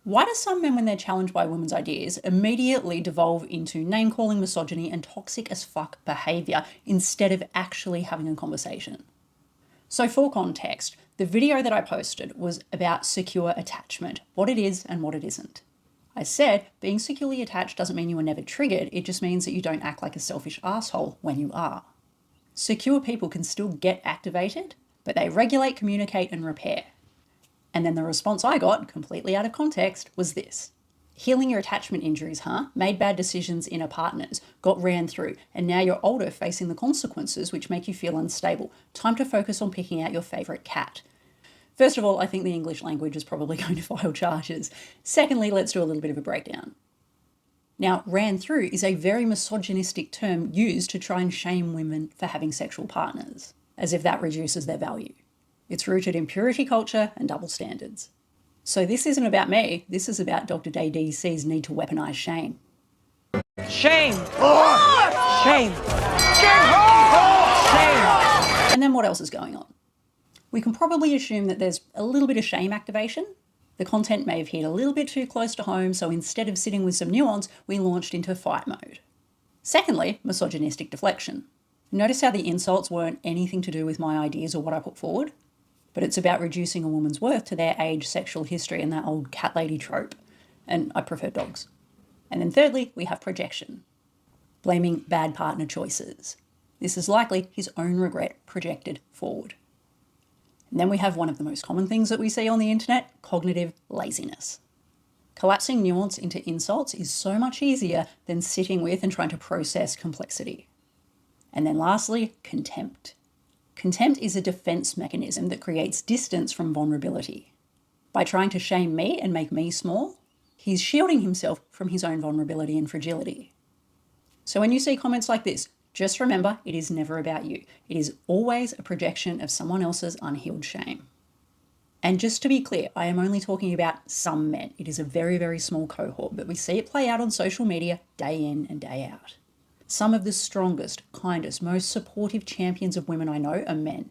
Why do some men, when they're challenged by women's ideas, immediately devolve into name-calling, misogyny, and toxic as fuck behaviour instead of actually having a conversation? So for context, the video that I posted was about secure attachment, what it is and what it isn't. I said being securely attached doesn't mean you are never triggered, it just means that you don't act like a selfish arsehole when you are. Secure people can still get activated, but they regulate, communicate, and repair. And then the response I got, completely out of context, was this. Healing your attachment injuries, huh? Made bad decisions in a partner's, got ran through, and now you're older facing the consequences which make you feel unstable. Time to focus on picking out your favourite cat. First of all, I think the English language is probably going to file charges. Secondly, let's do a little bit of a breakdown. Now, ran through is a very misogynistic term used to try and shame women for having sexual partners, as if that reduces their value. It's rooted in purity culture and double standards. So this isn't about me, this is about Dr. DDC's need to weaponise shame. Shame! Shame! Shame! And then what else is going on? We can probably assume that there's a little bit of shame activation. The content may have hit a little bit too close to home, so instead of sitting with some nuance, we launched into fight mode. Secondly, misogynistic deflection. Notice how the insults weren't anything to do with my ideas or what I put forward? But it's about reducing a woman's worth to their age, sexual history, and that old cat lady trope. And I prefer dogs. And then thirdly, we have projection. Blaming bad partner choices. This is likely his own regret projected forward. And then we have one of the most common things that we see on the internet, cognitive laziness. Collapsing nuance into insults is so much easier than sitting with and trying to process complexity. And then lastly, contempt. Contempt is a defense mechanism that creates distance from vulnerability. By trying to shame me and make me small, he's shielding himself from his own vulnerability and fragility. So when you see comments like this, just remember it is never about you. It is always a projection of someone else's unhealed shame. And just to be clear, I am only talking about some men. It is a very, very small cohort, but we see it play out on social media day in and day out. Some of the strongest, kindest, most supportive champions of women I know are men.